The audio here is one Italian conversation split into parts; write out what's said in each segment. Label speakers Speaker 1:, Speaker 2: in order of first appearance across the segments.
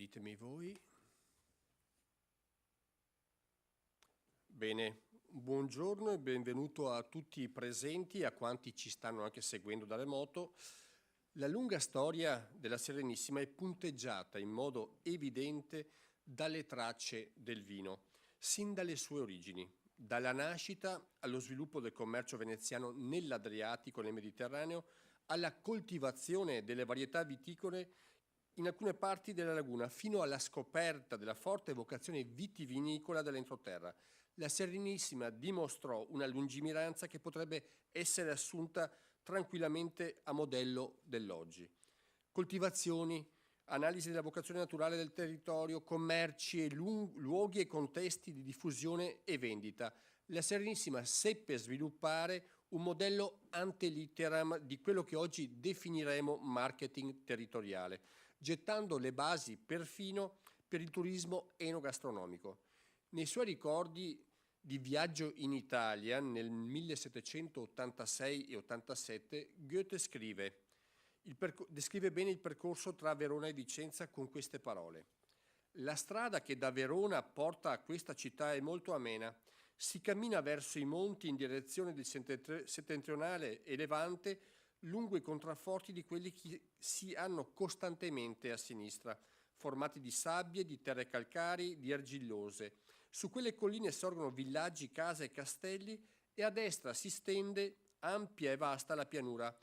Speaker 1: Ditemi voi. Bene, buongiorno e benvenuto a tutti i presenti e a quanti ci stanno anche seguendo da remoto. La lunga storia della Serenissima è punteggiata in modo evidente dalle tracce del vino, sin dalle sue origini, dalla nascita allo sviluppo del commercio veneziano nell'Adriatico e nel Mediterraneo, alla coltivazione delle varietà viticole in alcune parti della laguna, fino alla scoperta della forte vocazione vitivinicola dell'entroterra. La Serenissima dimostrò una lungimiranza che potrebbe essere assunta tranquillamente a modello dell'oggi. Coltivazioni, analisi della vocazione naturale del territorio, commerci e luoghi e contesti di diffusione e vendita. La Serenissima seppe sviluppare un modello ante litteram di quello che oggi definiremo marketing territoriale, gettando le basi perfino per il turismo enogastronomico. Nei suoi ricordi di viaggio in Italia nel 1786 e 87, Goethe descrive bene il percorso tra Verona e Vicenza con queste parole. La strada che da Verona porta a questa città è molto amena. Si cammina verso i monti in direzione del settentrionale e levante lungo i contrafforti di quelli che si hanno costantemente a sinistra, formati di sabbie, di terre calcaree, di argillose. Su quelle colline sorgono villaggi, case e castelli e a destra si stende ampia e vasta la pianura.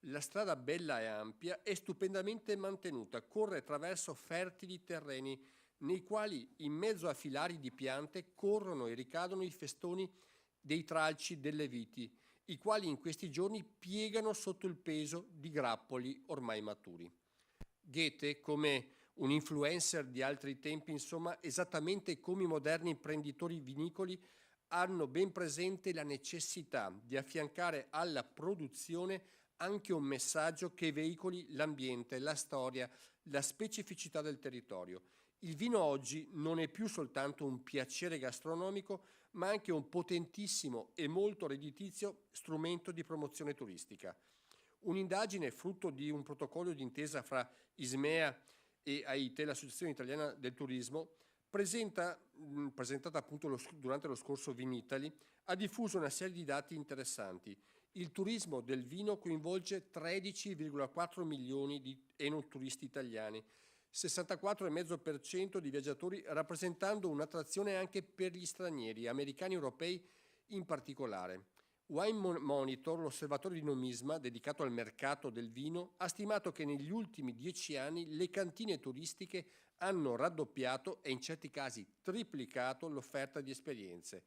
Speaker 1: La strada bella e ampia è stupendamente mantenuta, corre attraverso fertili terreni nei quali in mezzo a filari di piante corrono e ricadono i festoni dei tralci delle viti, i quali in questi giorni piegano sotto il peso di grappoli ormai maturi. Goethe, come un influencer di altri tempi, insomma, esattamente come i moderni imprenditori vinicoli, hanno ben presente la necessità di affiancare alla produzione anche un messaggio che veicoli l'ambiente, la storia, la specificità del territorio. Il vino oggi non è più soltanto un piacere gastronomico, ma anche un potentissimo e molto redditizio strumento di promozione turistica. Un'indagine frutto di un protocollo d'intesa fra Ismea e AITE, l'Associazione Italiana del Turismo, presentata appunto durante lo scorso Vinitaly, ha diffuso una serie di dati interessanti. Il turismo del vino coinvolge 13,4 milioni di enotturisti italiani, 64,5% di viaggiatori, rappresentando un'attrazione anche per gli stranieri, americani e europei in particolare. Wine Monitor, l'osservatorio di nomisma dedicato al mercato del vino, ha stimato che negli ultimi 10 anni le cantine turistiche hanno raddoppiato e in certi casi triplicato l'offerta di esperienze.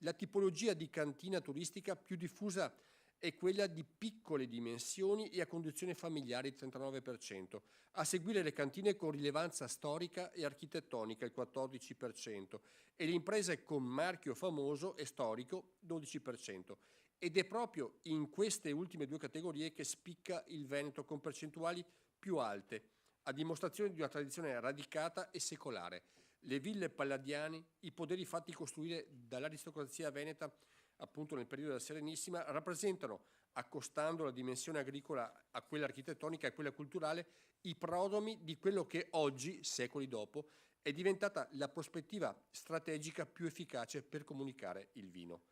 Speaker 1: La tipologia di cantina turistica più diffusa è quella di piccole dimensioni e a conduzione familiare, il 39%, a seguire le cantine con rilevanza storica e architettonica, il 14%, e le imprese con marchio famoso e storico, 12%. Ed è proprio in queste ultime due categorie che spicca il Veneto con percentuali più alte, a dimostrazione di una tradizione radicata e secolare. Le ville palladiane, i poderi fatti costruire dall'aristocrazia veneta appunto nel periodo della Serenissima, rappresentano, accostando la dimensione agricola a quella architettonica e a quella culturale, i prodromi di quello che oggi, secoli dopo, è diventata la prospettiva strategica più efficace per comunicare il vino.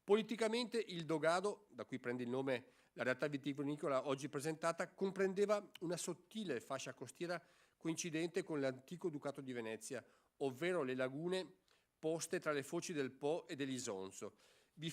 Speaker 1: Politicamente il Dogado, da cui prende il nome la realtà vitivinicola oggi presentata, comprendeva una sottile fascia costiera coincidente con l'antico Ducato di Venezia, ovvero le lagune poste tra le foci del Po e dell'Isonzo. Vi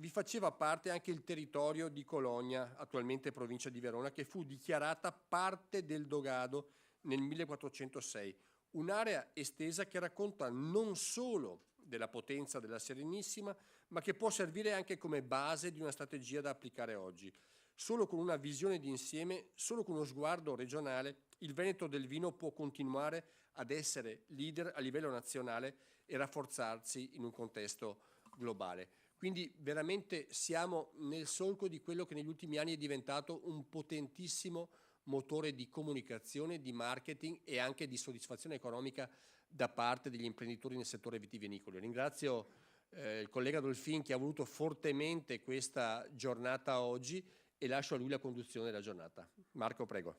Speaker 1: faceva parte anche il territorio di Cologna, attualmente provincia di Verona, che fu dichiarata parte del Dogado nel 1406, un'area estesa che racconta non solo della potenza della Serenissima, ma che può servire anche come base di una strategia da applicare oggi. Solo con una visione d'insieme, solo con uno sguardo regionale, il Veneto del vino può continuare ad essere leader a livello nazionale e rafforzarsi in un contesto globale. Quindi veramente siamo nel solco di quello che negli ultimi anni è diventato un potentissimo motore di comunicazione, di marketing e anche di soddisfazione economica da parte degli imprenditori nel settore vitivinicolo. Ringrazio il collega Dolfin che ha voluto fortemente questa giornata oggi e lascio a lui la conduzione della giornata. Marco, prego.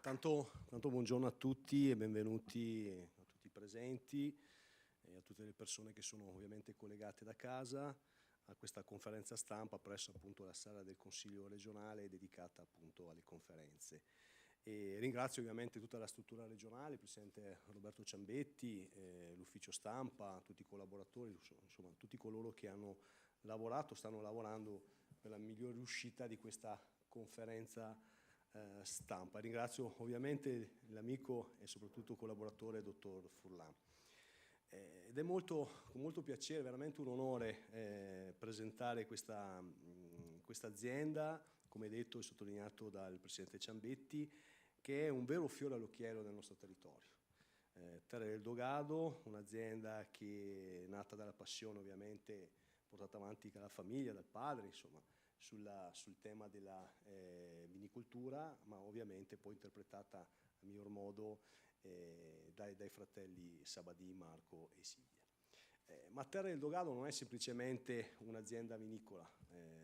Speaker 2: Tanto buongiorno a tutti e benvenuti a tutti i presenti e a tutte le persone che sono ovviamente collegate da casa a questa conferenza stampa presso appunto la sala del Consiglio regionale dedicata appunto alle conferenze. E ringrazio ovviamente tutta la struttura regionale, il Presidente Roberto Ciambetti, l'ufficio stampa, tutti i collaboratori, insomma tutti coloro che hanno lavorato, stanno lavorando per la migliore uscita di questa conferenza stampa. Ringrazio ovviamente l'amico e soprattutto collaboratore dottor Furlan. Ed è con molto piacere, veramente un onore presentare questa azienda, come detto e sottolineato dal Presidente Ciambetti, che è un vero fiore all'occhiello del nostro territorio. Terre del Dogado, un'azienda che è nata dalla passione ovviamente portata avanti dalla famiglia, dal padre, insomma, sul tema della vinicoltura, ma ovviamente poi interpretata a miglior modo dai fratelli Sabadì, Marco e Silvia. Ma Terre del Dogado non è semplicemente un'azienda vinicola,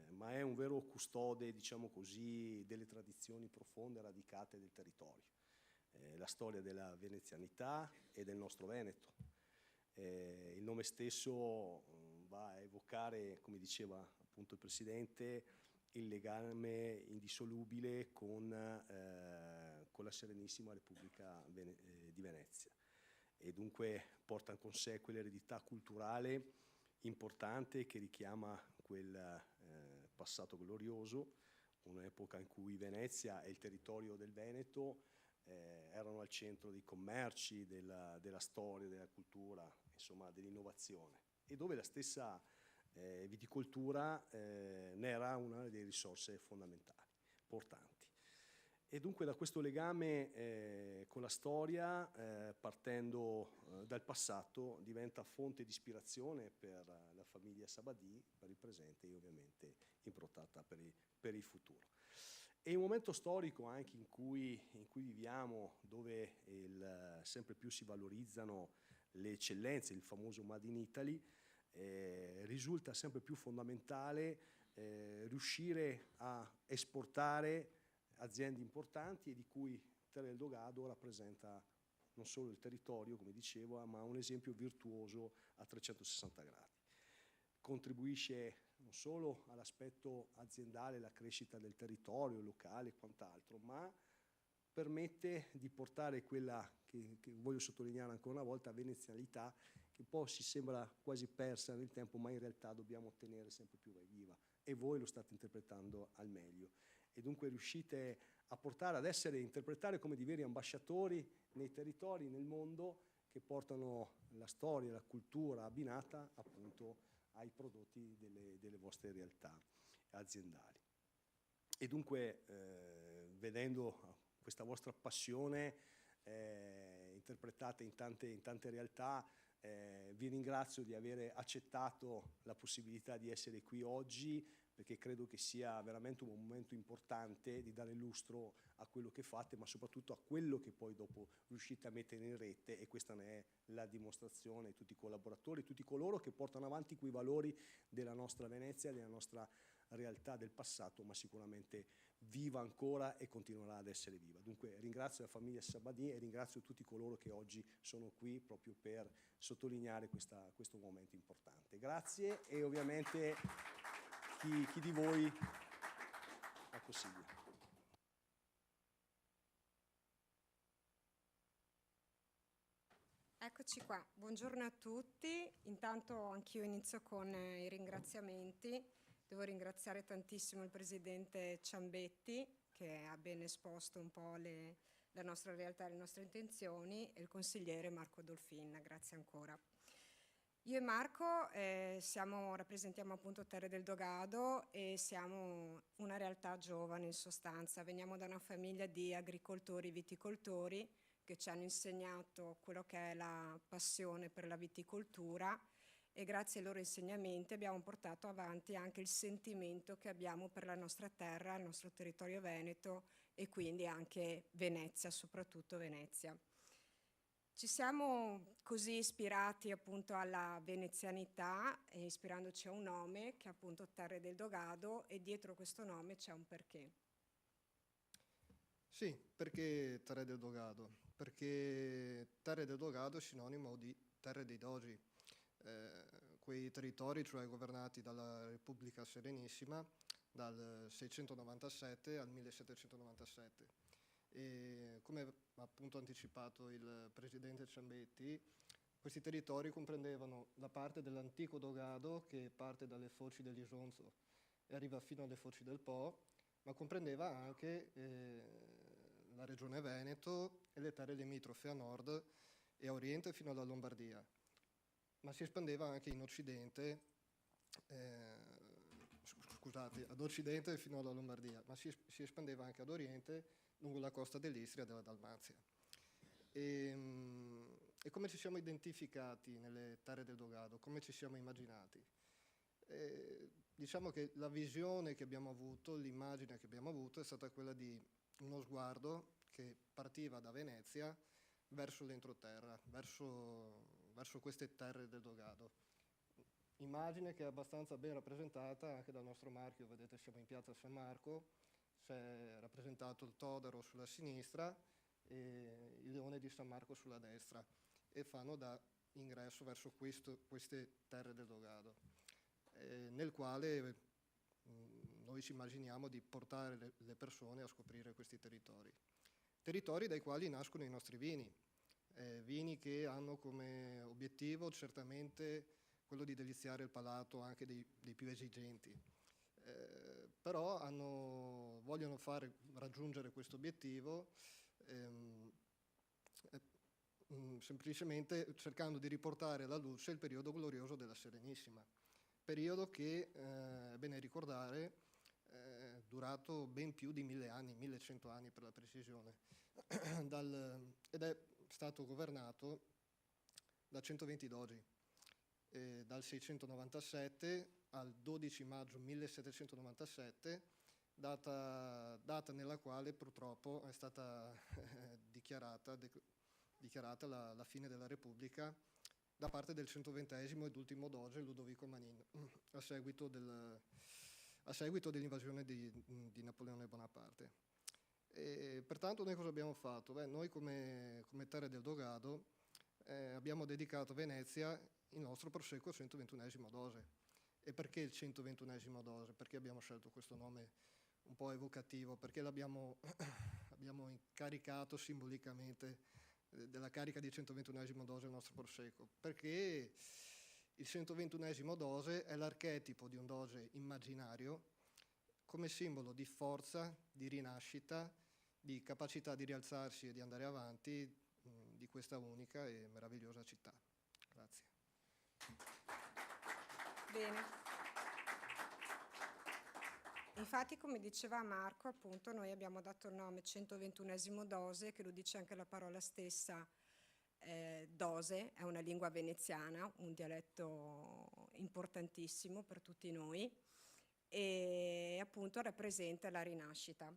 Speaker 2: ma è un vero custode, diciamo così, delle tradizioni profonde e radicate del territorio. La storia della venezianità e del nostro Veneto. Il nome stesso va a evocare, come diceva appunto il Presidente, il legame indissolubile con la Serenissima Repubblica di Venezia, e dunque porta con sé quell'eredità culturale importante che richiama quel passato glorioso, un'epoca in cui Venezia e il territorio del Veneto erano al centro dei commerci, della storia, della cultura, insomma dell'innovazione, e dove la stessa viticoltura ne era una delle risorse fondamentali, portanti. E dunque da questo legame con la storia, partendo dal passato, diventa fonte di ispirazione per la famiglia Sabadì, per il presente e ovviamente improntata per il futuro. È un momento storico anche in cui viviamo, dove sempre più si valorizzano le eccellenze, il famoso Made in Italy. Risulta sempre più fondamentale riuscire a esportare aziende importanti, e di cui Terre del Dogado rappresenta non solo il territorio, come dicevo, ma un esempio virtuoso a 360 gradi. Contribuisce non solo all'aspetto aziendale, la crescita del territorio locale e quant'altro, ma permette di portare quella che voglio sottolineare ancora una volta, venezianità, che un po' si sembra quasi persa nel tempo, ma in realtà dobbiamo tenere sempre più viva, e voi lo state interpretando al meglio. E dunque riuscite a portare ad interpretare come dei veri ambasciatori nei territori, nel mondo, che portano la storia, la cultura abbinata appunto ai prodotti delle vostre realtà aziendali. E dunque vedendo questa vostra passione interpretata in tante realtà, vi ringrazio di aver accettato la possibilità di essere qui oggi, perché credo che sia veramente un momento importante di dare lustro a quello che fate, ma soprattutto a quello che poi dopo riuscite a mettere in rete, e questa ne è la dimostrazione, tutti i collaboratori, tutti coloro che portano avanti quei valori della nostra Venezia, della nostra realtà del passato, ma sicuramente viva ancora e continuerà ad essere viva. Dunque ringrazio la famiglia Sabadì e ringrazio tutti coloro che oggi sono qui proprio per sottolineare questo momento importante. Grazie, e ovviamente chi di voi ha possibile.
Speaker 3: Eccoci qua, buongiorno a tutti. Intanto anch'io inizio con i ringraziamenti. Devo ringraziare tantissimo il Presidente Ciambetti, che ha ben esposto un po' la nostra realtà e le nostre intenzioni, e il consigliere Marco Dolfin. Grazie ancora. Io e Marco rappresentiamo appunto Terre del Dogado e siamo una realtà giovane in sostanza. Veniamo da una famiglia di agricoltori e viticoltori che ci hanno insegnato quello che è la passione per la viticoltura, e grazie ai loro insegnamenti abbiamo portato avanti anche il sentimento che abbiamo per la nostra terra, il nostro territorio veneto, e quindi anche Venezia, soprattutto Venezia. Ci siamo così ispirati appunto alla venezianità, ispirandoci a un nome che è appunto Terre del Dogado, e dietro questo nome c'è un perché.
Speaker 4: Sì, perché Terre del Dogado? Perché Terre del Dogado è sinonimo di Terre dei Dogi, quei territori cioè governati dalla Repubblica Serenissima dal 697 al 1797. E come appunto anticipato il presidente Ciambetti, questi territori comprendevano la parte dell'antico Dogado che parte dalle foci dell'Isonzo e arriva fino alle foci del Po, ma comprendeva anche la regione Veneto e le terre limitrofe a nord e a oriente fino alla Lombardia, ma si espandeva anche in occidente, scusate, ad occidente fino alla Lombardia, ma si espandeva anche ad oriente lungo la costa dell'Istria e della Dalmazia. E come ci siamo identificati nelle terre del Dogado? Come ci siamo immaginati? Diciamo che la visione che abbiamo avuto, l'immagine che abbiamo avuto è stata quella di uno sguardo che partiva da Venezia verso l'entroterra, verso queste terre del Dogado. Immagine che è abbastanza ben rappresentata anche dal nostro marchio, vedete siamo in piazza San Marco, c'è rappresentato il Todaro sulla sinistra e il leone di San Marco sulla destra e fanno da ingresso verso queste terre del Dogado, nel quale noi ci immaginiamo di portare le persone a scoprire questi territori dai quali nascono i nostri vini, vini che hanno come obiettivo certamente quello di deliziare il palato anche dei più esigenti, però vogliono raggiungere questo obiettivo semplicemente cercando di riportare alla luce il periodo glorioso della Serenissima, periodo che, è bene ricordare, durato ben più di 1000 anni, 1100 anni per la precisione, ed è stato governato da 120 dogi, dal 697 al 12 maggio 1797, data nella quale purtroppo è stata dichiarata la fine della Repubblica da parte del 120esimo ed ultimo doge Ludovico Manin, a seguito dell'invasione di Napoleone Bonaparte. E pertanto noi cosa abbiamo fatto? Noi come Terre del Dogado abbiamo dedicato a Venezia il nostro prosecco 121esimo dose. E perché il 121esimo dose? Perché abbiamo scelto questo nome un po' evocativo? Perché abbiamo incaricato simbolicamente della carica di 121esimo dose il nostro prosecco? Perché il 121esimo dose è l'archetipo di un doge immaginario come simbolo di forza, di rinascita, di capacità di rialzarsi e di andare avanti di questa unica e meravigliosa città. Grazie.
Speaker 3: Bene. Infatti, come diceva Marco, appunto, noi abbiamo dato il nome 121esimo dose, che lo dice anche la parola stessa. Dose è una lingua veneziana, un dialetto importantissimo per tutti noi e appunto rappresenta la rinascita.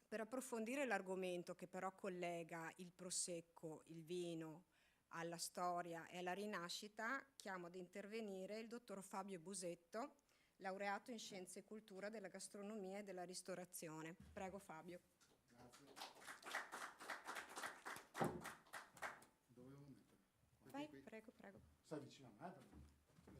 Speaker 3: Per approfondire l'argomento che però collega il prosecco, il vino, alla storia e alla rinascita, chiamo ad intervenire il dottor Fabio Busetto, laureato in Scienze e Cultura della Gastronomia e della Ristorazione. Prego Fabio.
Speaker 5: Grazie. Dove devo mettere?
Speaker 3: Vai, prego.
Speaker 5: Stai vicino a me?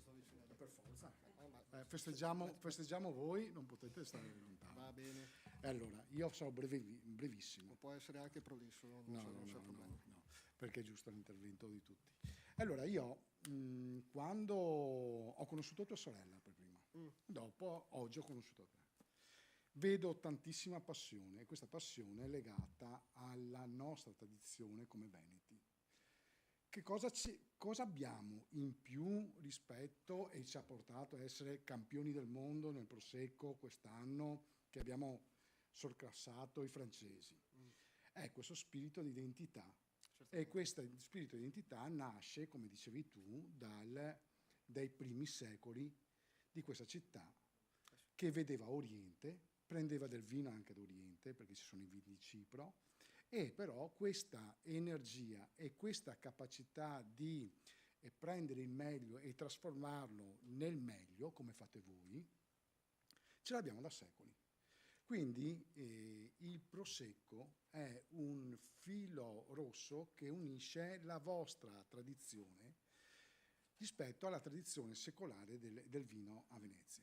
Speaker 4: Sto vicino a te.
Speaker 5: Per forza.
Speaker 4: Ma
Speaker 5: Festeggiamo voi, non potete stare lontano.
Speaker 4: va bene.
Speaker 5: Allora, io sarò brevissimo.
Speaker 4: Può essere anche prolisso, non c'è problema.
Speaker 5: No, perché è giusto l'intervento di tutti. Allora, io quando ho conosciuto tua sorella per prima, dopo oggi ho conosciuto te, vedo tantissima passione e questa passione è legata alla nostra tradizione come veneti. Che cosa abbiamo in più rispetto e ci ha portato a essere campioni del mondo nel Prosecco quest'anno, che abbiamo sorclassato i francesi? È questo spirito di identità. E questo spirito di identità nasce, come dicevi tu, dai primi secoli di questa città, che vedeva Oriente, prendeva del vino anche d'Oriente, perché ci sono i vini di Cipro, e però questa energia e questa capacità di prendere il meglio e trasformarlo nel meglio, come fate voi, ce l'abbiamo da secoli. Quindi il Prosecco è un filo rosso che unisce la vostra tradizione rispetto alla tradizione secolare del vino a Venezia.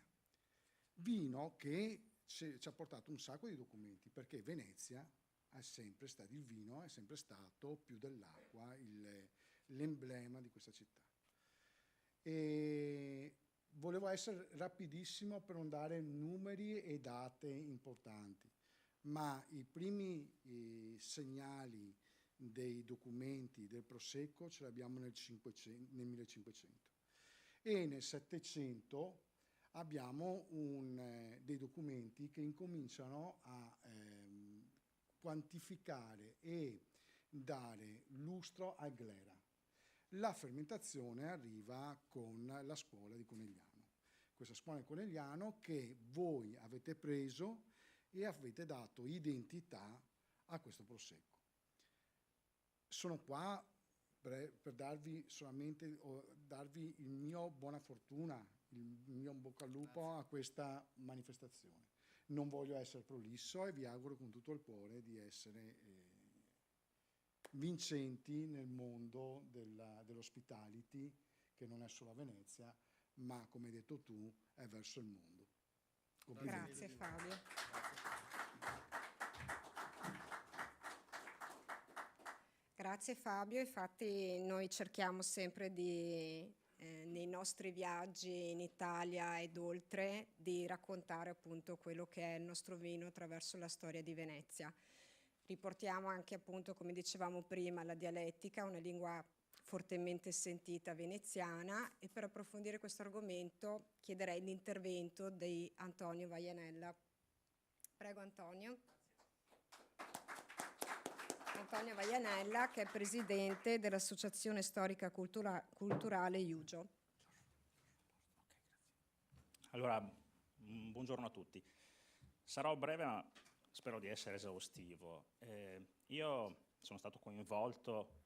Speaker 5: Vino che ci ha portato un sacco di documenti, perché Venezia è sempre stato, il vino è sempre stato più dell'acqua, l'emblema di questa città. E volevo essere rapidissimo per non dare numeri e date importanti, ma i primi segnali dei documenti del Prosecco ce li abbiamo nel 1500 e nel 700 abbiamo dei documenti che incominciano a quantificare e dare lustro al glera. La fermentazione arriva con la scuola di Conegliano. Questa scuola di Conegliano che voi avete preso e avete dato identità a questo Prosecco. Sono qua per darvi solamente, darvi il mio buona fortuna, il mio bocca al lupo a questa manifestazione. Non voglio essere prolisso e vi auguro con tutto il cuore di essere vincenti nel mondo dell'hospitality, che non è solo a Venezia, ma come hai detto tu, è verso il mondo.
Speaker 3: Grazie Fabio. Grazie Fabio, infatti noi cerchiamo sempre nei nostri viaggi in Italia ed oltre di raccontare appunto quello che è il nostro vino attraverso la storia di Venezia. Riportiamo anche appunto, come dicevamo prima, la dialettica, una lingua fortemente sentita veneziana, e per approfondire questo argomento chiederei l'intervento di Antonio Vaianella. Prego Antonio. Antonio Vaianella, che è presidente dell'Associazione Storica Culturale Iugio.
Speaker 6: Allora, buongiorno a tutti. Sarò breve, ma spero di essere esaustivo. Io sono stato coinvolto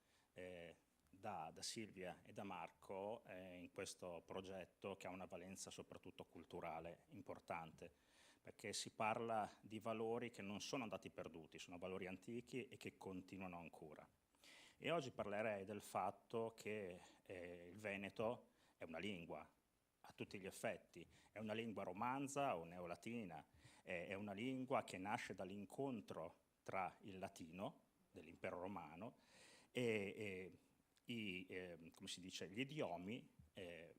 Speaker 6: da Silvia e da Marco in questo progetto che ha una valenza soprattutto culturale importante, perché si parla di valori che non sono andati perduti, sono valori antichi e che continuano ancora. E oggi parlerei del fatto che il Veneto è una lingua, a tutti gli effetti, è una lingua romanza o neolatina, è una lingua che nasce dall'incontro tra il latino dell'impero romano e come si dice, gli idiomi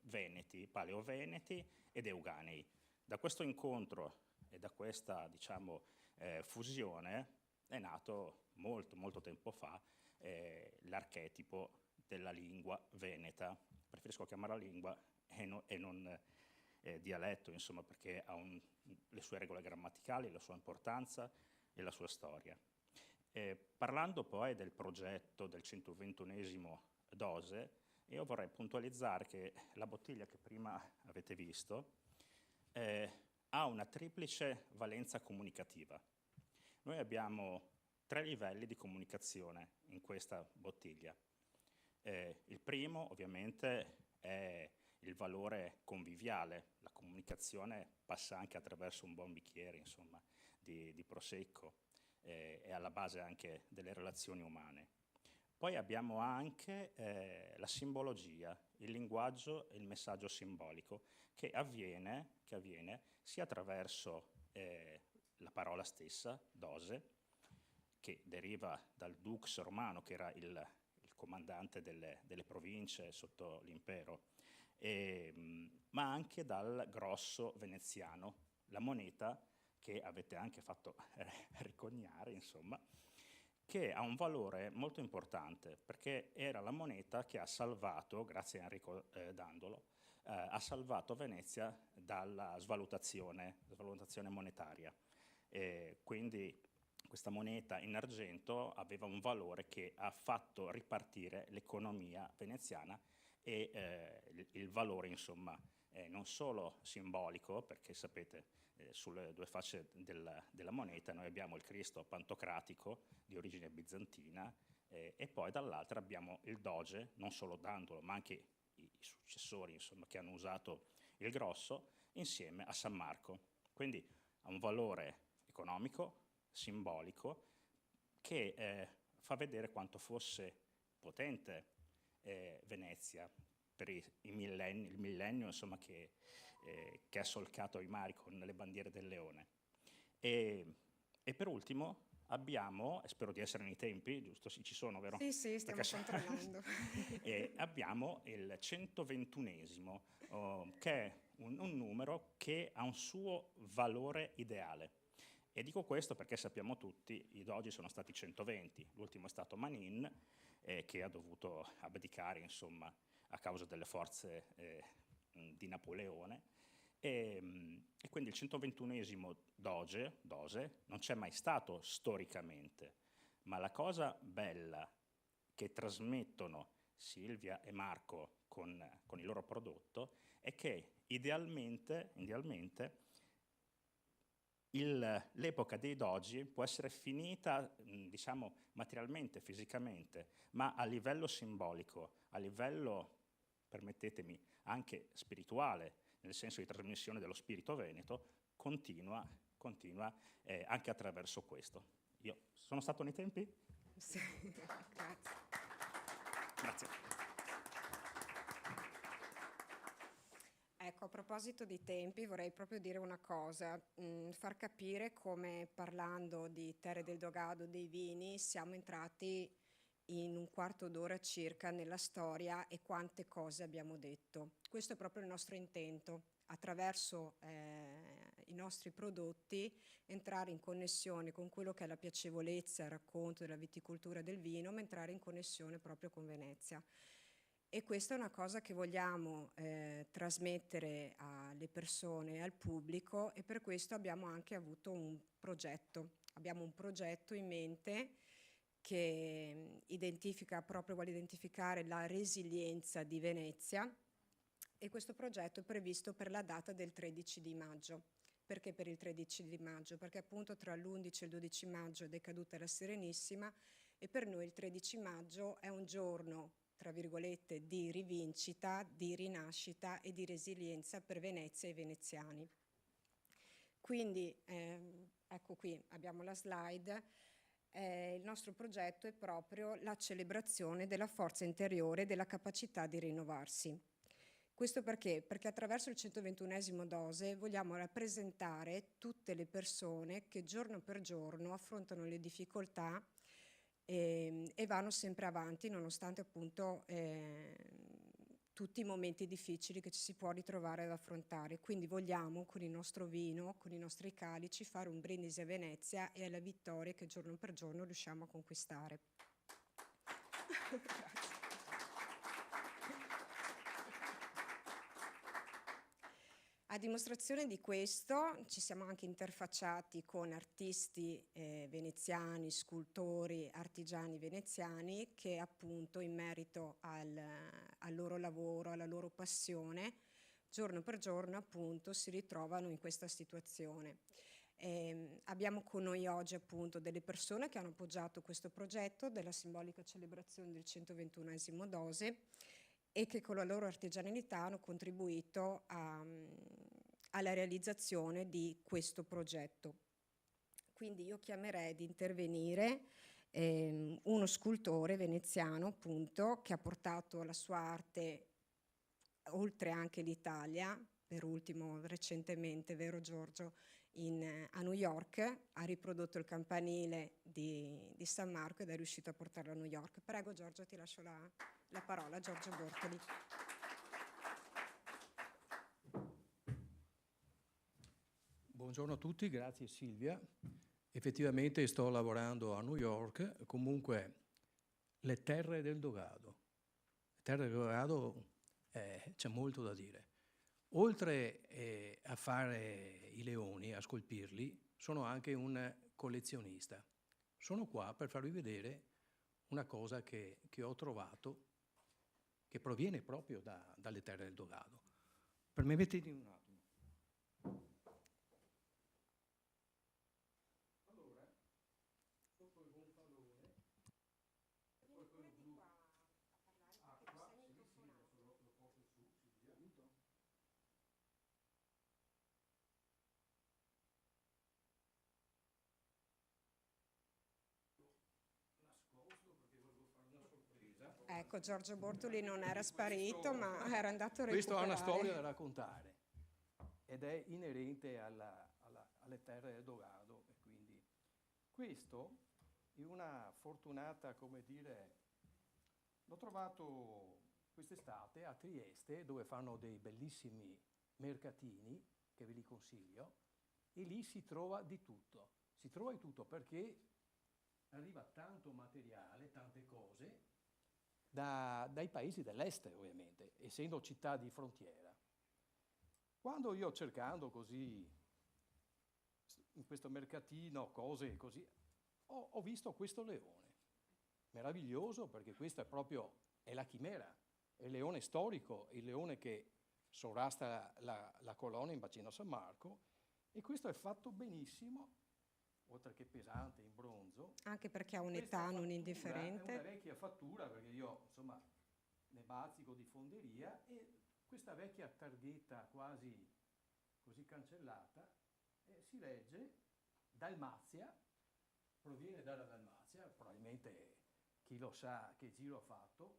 Speaker 6: veneti, paleoveneti ed euganei. Da questo incontro e da questa, diciamo, fusione è nato molto tempo fa l'archetipo della lingua veneta. Preferisco chiamarla lingua e non dialetto, insomma, perché ha le sue regole grammaticali, la sua importanza e la sua storia. Parlando poi del progetto del 121esimo dose, io vorrei puntualizzare che la bottiglia che prima avete visto ha una triplice valenza comunicativa. Noi abbiamo 3 livelli di comunicazione in questa bottiglia. Il primo ovviamente è il valore conviviale, la comunicazione passa anche attraverso un buon bicchiere, insomma, di Prosecco, è alla base anche delle relazioni umane. Poi abbiamo anche la simbologia, il linguaggio e il messaggio simbolico che avviene sia attraverso la parola stessa, dose, che deriva dal dux romano, che era il comandante delle province sotto l'impero, ma anche dal grosso veneziano, la moneta che avete anche fatto riconiare, insomma, che ha un valore molto importante, perché era la moneta che ha salvato, grazie a Enrico Dandolo, ha salvato Venezia dalla svalutazione monetaria. Quindi questa moneta in argento aveva un valore che ha fatto ripartire l'economia veneziana e il valore, insomma, non solo simbolico, perché sapete, sulle 2 facce della moneta noi abbiamo il Cristo pantocratico di origine bizantina e poi dall'altra abbiamo il doge, non solo Dandolo ma anche i successori, insomma, che hanno usato il grosso insieme a San Marco. Quindi ha un valore economico, simbolico, che fa vedere quanto fosse potente Venezia per il millennio insomma, che ha solcato i mari con le bandiere del leone. E per ultimo abbiamo, e spero di essere nei tempi, giusto? Sì, ci sono, vero?
Speaker 3: Sì, stiamo controllando.
Speaker 6: Abbiamo il 121esimo, che è un numero che ha un suo valore ideale. E dico questo perché sappiamo tutti, i dogi sono stati 120, l'ultimo è stato Manin, che ha dovuto abdicare, insomma, a causa delle forze di Napoleone. E quindi il 121esimo dose non c'è mai stato storicamente, ma la cosa bella che trasmettono Silvia e Marco con il loro prodotto è che idealmente l'epoca dei dogi può essere finita, diciamo, materialmente, fisicamente, ma a livello simbolico, a livello, permettetemi, anche spirituale, nel senso di trasmissione dello spirito veneto, continua anche attraverso questo. Io sono stato nei tempi?
Speaker 3: Sì, grazie.
Speaker 6: Grazie.
Speaker 3: Ecco, a proposito di tempi vorrei proprio dire una cosa, far capire come parlando di Terre del Dogado, dei vini, siamo entrati in un quarto d'ora circa nella storia e quante cose abbiamo detto. Questo è proprio il nostro intento, attraverso i nostri prodotti entrare in connessione con quello che è la piacevolezza, il racconto della viticoltura e del vino, ma entrare in connessione proprio con Venezia. E questa è una cosa che vogliamo trasmettere alle persone e al pubblico, e per questo abbiamo anche avuto un progetto. Abbiamo un progetto in mente che vuole identificare la resilienza di Venezia, e questo progetto è previsto per la data del 13 di maggio. Perché per il 13 di maggio? Perché appunto tra l'11 e il 12 maggio è decaduta la Serenissima, e per noi il 13 maggio è un giorno, tra virgolette, di rivincita, di rinascita e di resilienza per Venezia e i veneziani. Quindi, ecco qui abbiamo la slide. Il nostro progetto è proprio la celebrazione della forza interiore e della capacità di rinnovarsi. Questo perché? Perché attraverso il 121esimo dose vogliamo rappresentare tutte le persone che giorno per giorno affrontano le difficoltà e vanno sempre avanti nonostante appunto tutti i momenti difficili che ci si può ritrovare ad affrontare. Quindi vogliamo con il nostro vino, con i nostri calici, fare un brindisi a Venezia e alla vittoria che giorno per giorno riusciamo a conquistare. Grazie. A dimostrazione di questo ci siamo anche interfacciati con artisti veneziani, scultori, artigiani veneziani che appunto in merito al loro lavoro, alla loro passione, giorno per giorno appunto si ritrovano in questa situazione. Abbiamo con noi oggi appunto delle persone che hanno appoggiato questo progetto della simbolica celebrazione del 121esimo dose e che con la loro artigianalità hanno contribuito alla realizzazione di questo progetto. Quindi io chiamerei di intervenire uno scultore veneziano appunto che ha portato la sua arte oltre anche l'Italia, per ultimo recentemente, vero Giorgio, a New York, ha riprodotto il campanile di San Marco ed è riuscito a portarlo a New York. Prego Giorgio, ti lascio la parola, Giorgio Bortoli.
Speaker 7: Buongiorno a tutti, grazie Silvia. Effettivamente sto lavorando a New York, comunque le terre del Dogado. Le terre del Dogado c'è molto da dire. Oltre a fare i leoni, a scolpirli, sono anche un collezionista. Sono qua per farvi vedere una cosa che ho trovato, che proviene proprio dalle terre del Dogado. Permettetemi un attimo.
Speaker 3: Ecco, Giorgio Bortoli non era sparito, ma era andato a recuperare.
Speaker 7: Questo ha una storia da raccontare ed è inerente alle terre del Dogado. E quindi questo è una fortunata, come dire, l'ho trovato quest'estate a Trieste, dove fanno dei bellissimi mercatini, che ve li consiglio, e lì si trova di tutto. Si trova di tutto perché arriva tanto materiale, tante cose, dai paesi dell'est, ovviamente, essendo città di frontiera. Quando io cercando così, in questo mercatino, cose così, ho visto questo leone, meraviglioso, perché questo è la chimera, è il leone storico, il leone che sovrasta la colonna in Bacino San Marco, e questo è fatto benissimo, oltre che pesante, in bronzo.
Speaker 3: Anche perché ha un'età non indifferente.
Speaker 7: È una vecchia fattura, perché io, insomma, ne bazzico di fonderia, e questa vecchia targhetta quasi così cancellata, si legge Dalmazia, proviene dalla Dalmazia, probabilmente chi lo sa che giro ha fatto,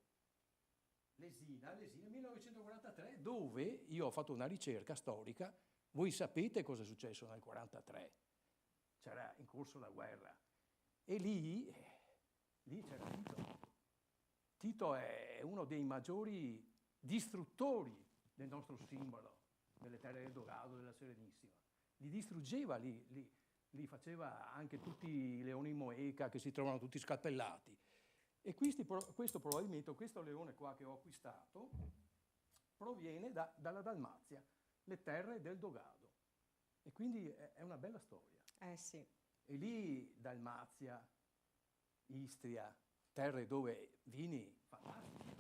Speaker 7: Lesina 1943, dove io ho fatto una ricerca storica. Voi sapete cosa è successo nel 1943? C'era in corso la guerra, e lì c'era Tito. Tito è uno dei maggiori distruttori del nostro simbolo, delle terre del Dogado, della Serenissima. Li distruggeva, li faceva anche tutti i leoni Moeca che si trovano tutti scalpellati. E questo probabilmente, questo leone qua che ho acquistato, proviene dalla Dalmazia, le terre del Dogado. E quindi è una bella storia.
Speaker 3: Sì.
Speaker 7: E lì Dalmazia, Istria, terre dove vini fantastici,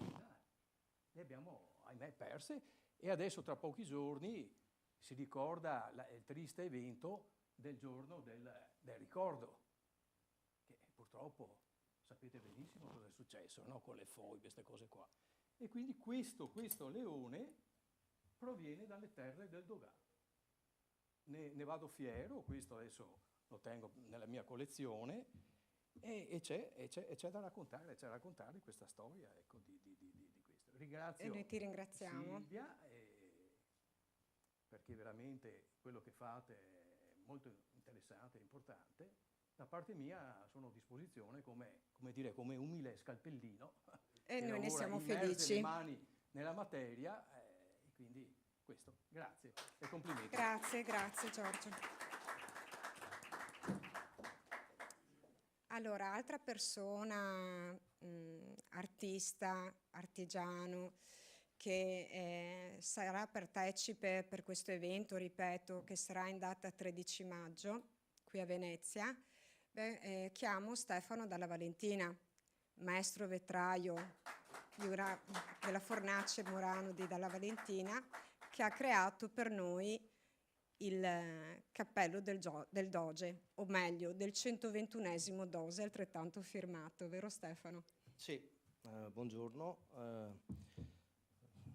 Speaker 7: le abbiamo, ahimè, perse, e adesso tra pochi giorni si ricorda il triste evento del giorno del ricordo, che purtroppo sapete benissimo cosa è successo, no? Con le foibe, queste cose qua. E quindi questo leone proviene dalle terre del Dogado. Ne vado fiero, questo adesso lo tengo nella mia collezione, e c'è da raccontare questa storia, ecco, di questo. Ringrazio
Speaker 3: E noi ti ringraziamo.
Speaker 7: Silvia, perché veramente quello che fate è molto interessante e importante. Da parte mia sono a disposizione come umile scalpellino.
Speaker 3: E noi ne siamo
Speaker 7: immerse
Speaker 3: felici.
Speaker 7: le mani nella materia, e quindi questo. Grazie e complimenti.
Speaker 3: Grazie Giorgio. Allora, altra persona, artista, artigiano, che sarà partecipe per questo evento, ripeto, che sarà in data 13 maggio, qui a Venezia, chiamo Stefano Dalla Valentina, maestro vetraio della Fornace Murano di Dalla Valentina, che ha creato per noi il cappello del Doge, o meglio, del 121esimo Doge, altrettanto firmato, vero Stefano?
Speaker 8: Sì, buongiorno,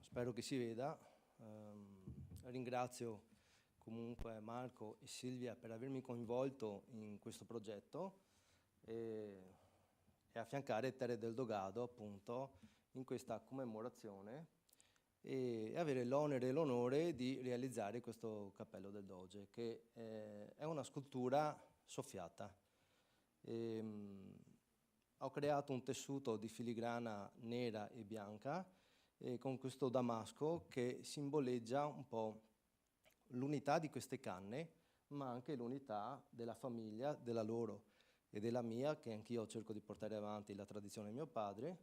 Speaker 8: spero che si veda. Ringrazio comunque Marco e Silvia per avermi coinvolto in questo progetto e affiancare Terre del Dogado, appunto, in questa commemorazione, e avere l'onere e l'onore di realizzare questo cappello del Doge, che è una scultura soffiata. Ho creato un tessuto di filigrana nera e bianca con questo damasco che simboleggia un po' l'unità di queste canne, ma anche l'unità della famiglia, della loro e della mia, che anch'io cerco di portare avanti la tradizione di mio padre.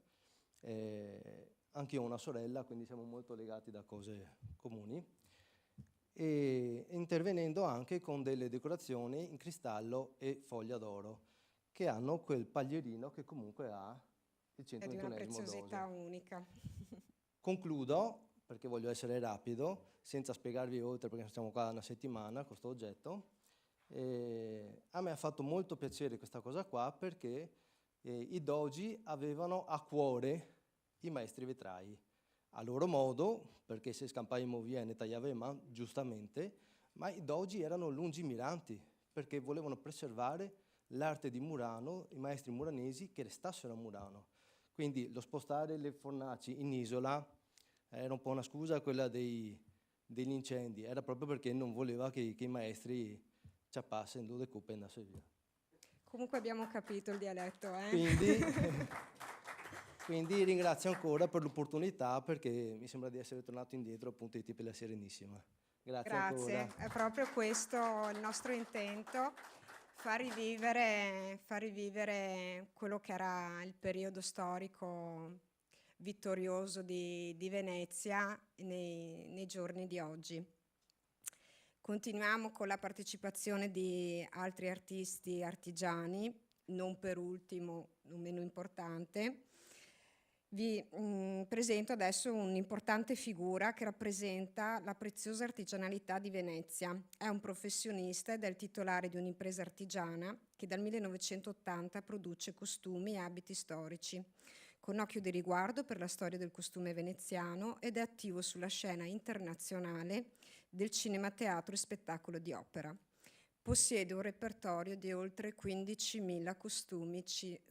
Speaker 8: Anch'io ho una sorella, quindi siamo molto legati da cose comuni, e intervenendo anche con delle decorazioni in cristallo e foglia d'oro, che hanno quel paglierino che comunque ha il 121esimo
Speaker 3: È di una preziosità
Speaker 8: Doge.
Speaker 3: unica.
Speaker 8: Concludo, perché voglio essere rapido, senza spiegarvi oltre, perché stiamo qua una settimana con questo oggetto. A me ha fatto molto piacere questa cosa qua, perché i dogi avevano a cuore i maestri vetrai, a loro modo, perché se scampavamo via ne tagliavamo, giustamente, ma i dogi erano lungimiranti, perché volevano preservare l'arte di Murano, i maestri muranesi che restassero a Murano. Quindi lo spostare le fornaci in isola era un po' una scusa quella degli incendi, era proprio perché non voleva che i maestri ciappassero le cuppe e andassero via.
Speaker 3: Comunque abbiamo capito il dialetto, eh?
Speaker 8: Quindi ringrazio ancora per l'opportunità, perché mi sembra di essere tornato indietro appunto ai tempi della Serenissima. Grazie ancora.
Speaker 3: È proprio questo il nostro intento, far rivivere quello che era il periodo storico vittorioso di Venezia nei giorni di oggi. Continuiamo con la partecipazione di altri artisti artigiani, non per ultimo, non meno importante. Vi presento adesso un'importante figura che rappresenta la preziosa artigianalità di Venezia. È un professionista ed è il titolare di un'impresa artigiana che dal 1980 produce costumi e abiti storici, con occhio di riguardo per la storia del costume veneziano, ed è attivo sulla scena internazionale del cinema, teatro e spettacolo di opera. Possiede un repertorio di oltre 15.000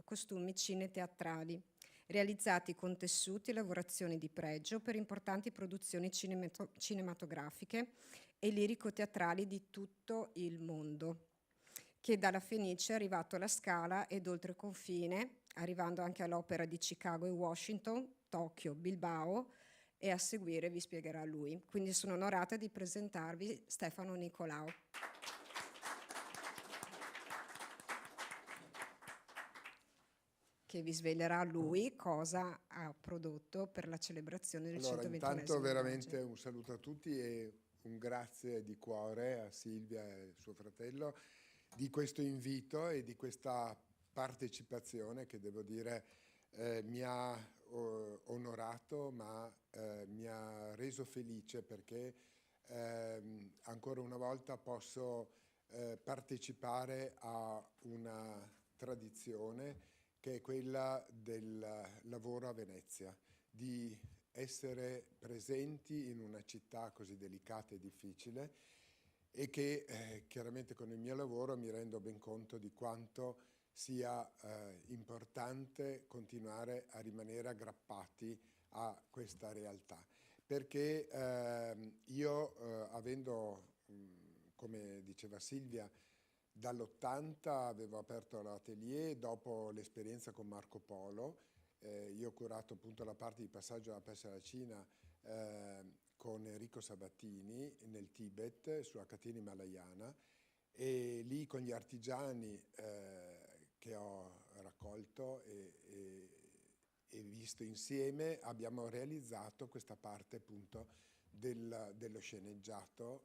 Speaker 3: costumi cineteatrali, realizzati con tessuti e lavorazioni di pregio per importanti produzioni cinematografiche e lirico-teatrali di tutto il mondo, che dalla Fenice è arrivato alla Scala ed oltre confine, arrivando anche all'Opera di Chicago e Washington, Tokyo, Bilbao, e a seguire vi spiegherà lui. Quindi sono onorata di presentarvi Stefano Nicolau, che vi svelerà lui cosa ha prodotto per la celebrazione del 120esimo.
Speaker 9: Intanto veramente un saluto a tutti e un grazie di cuore a Silvia e suo fratello di questo invito e di questa partecipazione che devo dire mi ha onorato, ma mi ha reso felice, perché ancora una volta posso partecipare a una tradizione che è quella del lavoro a Venezia, di essere presenti in una città così delicata e difficile, e che chiaramente con il mio lavoro mi rendo ben conto di quanto sia importante continuare a rimanere aggrappati a questa realtà. Perché io, avendo, come diceva Silvia, dall'80 avevo aperto l'atelier dopo l'esperienza con Marco Polo. Io ho curato appunto la parte di passaggio dalla Persia alla Cina con Enrico Sabatini nel Tibet, sulla catena himalayana, e lì con gli artigiani che ho raccolto e visto insieme abbiamo realizzato questa parte appunto dello sceneggiato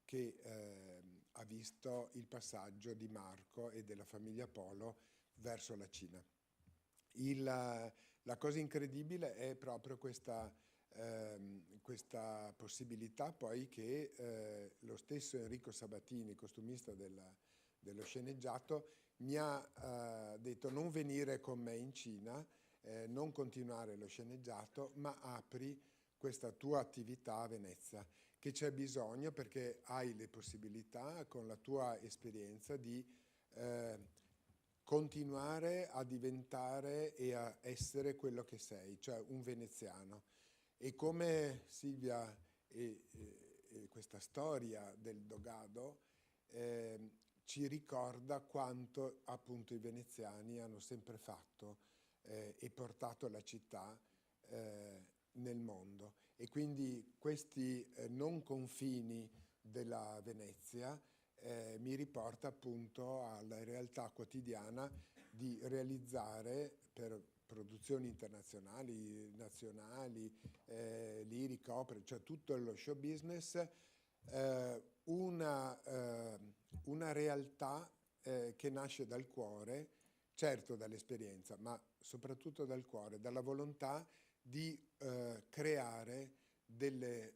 Speaker 9: che ha visto il passaggio di Marco e della famiglia Polo verso la Cina. La cosa incredibile è proprio questa possibilità poi che lo stesso Enrico Sabatini, costumista dello sceneggiato, mi ha detto: non venire con me in Cina, non continuare lo sceneggiato, ma apri questa tua attività a Venezia, che c'è bisogno, perché hai le possibilità con la tua esperienza di continuare a diventare e a essere quello che sei, cioè un veneziano. E come Silvia e questa storia del Dogado ci ricorda quanto appunto i veneziani hanno sempre fatto e portato la città nel mondo. E quindi questi non confini della Venezia mi riporta appunto alla realtà quotidiana di realizzare per produzioni internazionali, nazionali, lirica, opere, cioè tutto lo show business, una realtà che nasce dal cuore, certo dall'esperienza, ma soprattutto dal cuore, dalla volontà di creare dei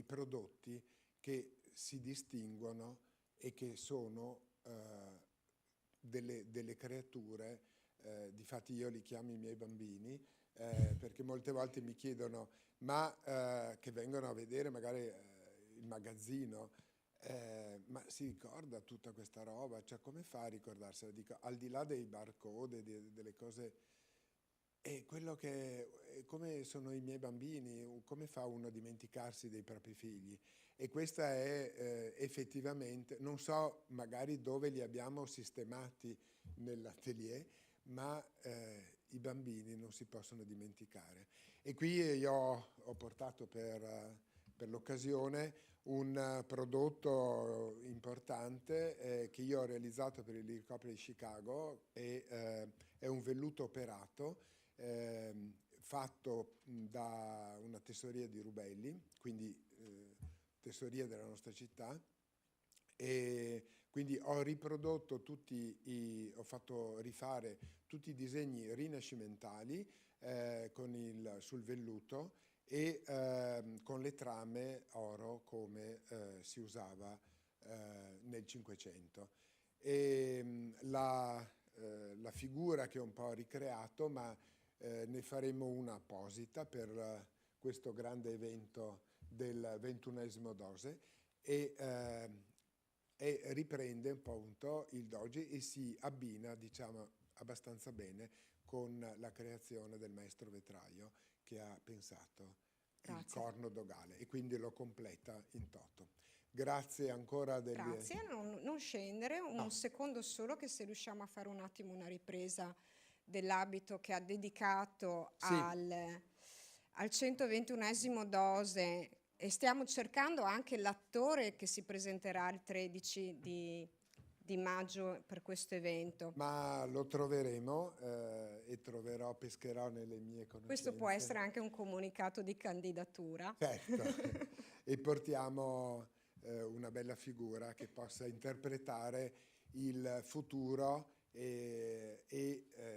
Speaker 9: prodotti che si distinguono e che sono delle creature, difatti io li chiamo i miei bambini, perché molte volte mi chiedono, ma che vengono a vedere magari il magazzino, Ma si ricorda tutta questa roba? Cioè, come fa a ricordarsela? Dico, al di là dei barcode, delle cose, è quello che, come sono i miei bambini, come fa uno a dimenticarsi dei propri figli? E questa è effettivamente, non so magari dove li abbiamo sistemati nell'atelier, ma i bambini non si possono dimenticare. E qui io ho portato per l'occasione un prodotto importante che io ho realizzato per il Liverpool di Chicago, è un velluto operato fatto da una tessoria di Rubelli, quindi tessoria della nostra città, e quindi ho riprodotto ho fatto rifare tutti i disegni rinascimentali sul velluto e con le trame oro come si usava nel Cinquecento. E la figura che ho un po' ricreato, ma ne faremo una apposita per questo grande evento del XXI Dose e riprende un po' il doji e si abbina, diciamo, abbastanza bene con la creazione del maestro vetraio che ha pensato il corno dogale e quindi lo completa in toto. Grazie ancora.
Speaker 3: Grazie, non scendere, un secondo solo, che se riusciamo a fare un attimo una ripresa dell'abito che ha dedicato al 121esimo Dose, e stiamo cercando anche l'attore che si presenterà il 13 di maggio per questo evento.
Speaker 9: Ma lo troveremo e pescherò nelle mie conoscenze.
Speaker 3: Questo può essere anche un comunicato di candidatura.
Speaker 9: Certo, e portiamo una bella figura che possa interpretare il futuro e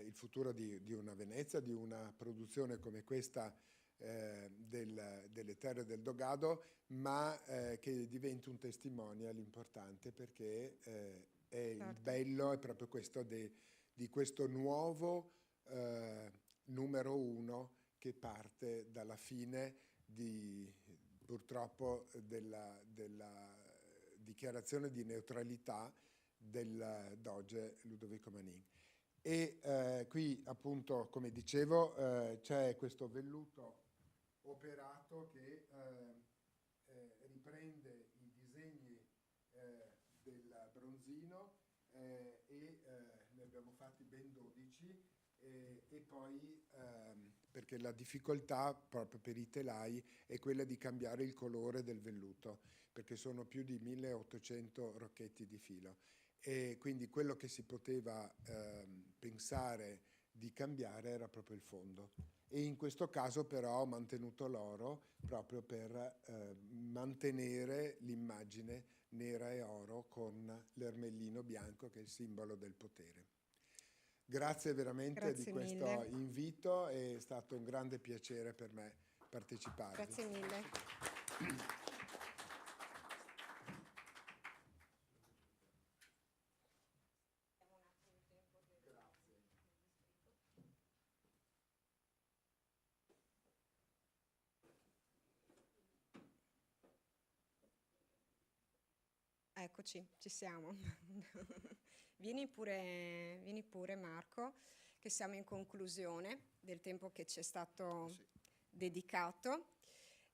Speaker 9: il futuro di una Venezia, di una produzione come questa delle terre del Dogado, ma che diventi un testimonial importante, perché il bello è proprio questo di questo nuovo numero uno che parte dalla fine purtroppo della dichiarazione di neutralità del doge Ludovico Manin. E qui appunto, come dicevo, c'è questo velluto operato che riprende i disegni del bronzino e ne abbiamo fatti ben 12 e poi perché la difficoltà proprio per i telai è quella di cambiare il colore del velluto, perché sono più di 1800 rocchetti di filo e quindi quello che si poteva pensare di cambiare era proprio il fondo. E in questo caso però ho mantenuto l'oro proprio per mantenere l'immagine nera e oro con l'ermellino bianco, che è il simbolo del potere. Grazie veramente.
Speaker 3: Grazie
Speaker 9: di questo
Speaker 3: mille.
Speaker 9: invito, è stato un grande piacere per me partecipare.
Speaker 3: Grazie mille. Eccoci, ci siamo. Vieni pure Marco, che siamo in conclusione del tempo che ci è stato dedicato.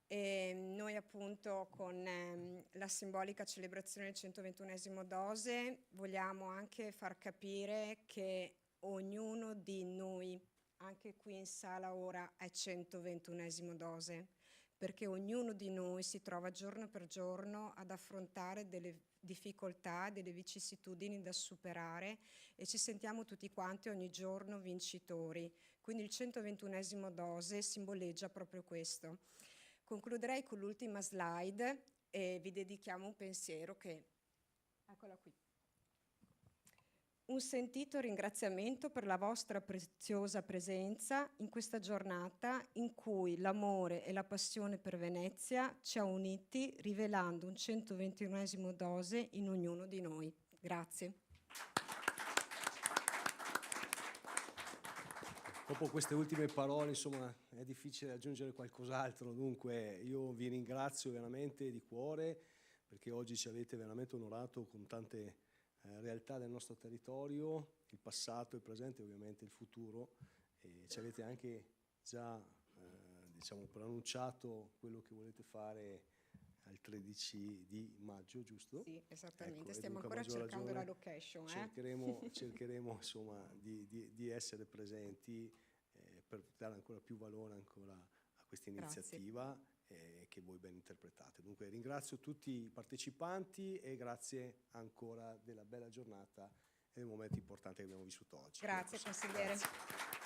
Speaker 3: E noi appunto con la simbolica celebrazione del 121esimo Dose vogliamo anche far capire che ognuno di noi, anche qui in sala ora, è 121esimo Dose, perché ognuno di noi si trova giorno per giorno ad affrontare delle difficoltà, delle vicissitudini da superare e ci sentiamo tutti quanti ogni giorno vincitori. Quindi il 121esimo Dose simboleggia proprio questo. Concluderei con l'ultima slide e vi dedichiamo un pensiero che... Eccola qui. Un sentito ringraziamento per la vostra preziosa presenza in questa giornata in cui l'amore e la passione per Venezia ci ha uniti, rivelando un 121esimo Dose in ognuno di noi. Grazie.
Speaker 2: Dopo queste ultime parole, insomma, è difficile aggiungere qualcos'altro. Dunque, io vi ringrazio veramente di cuore perché oggi ci avete veramente onorato con tante realtà del nostro territorio, il passato, il presente e ovviamente il futuro, e ci avete anche già diciamo, preannunciato quello che volete fare al 13 di maggio, giusto?
Speaker 3: Sì, esattamente,
Speaker 2: Ecco,
Speaker 3: stiamo
Speaker 2: dunque, a
Speaker 3: ancora
Speaker 2: maggior
Speaker 3: cercando la
Speaker 2: ragione
Speaker 3: location.
Speaker 2: cercheremo insomma, di essere presenti per dare ancora più valore ancora a questa iniziativa che voi ben interpretate. Dunque ringrazio tutti i partecipanti e grazie ancora della bella giornata e del momento importante che abbiamo vissuto oggi.
Speaker 3: Grazie, consigliere.
Speaker 2: Grazie.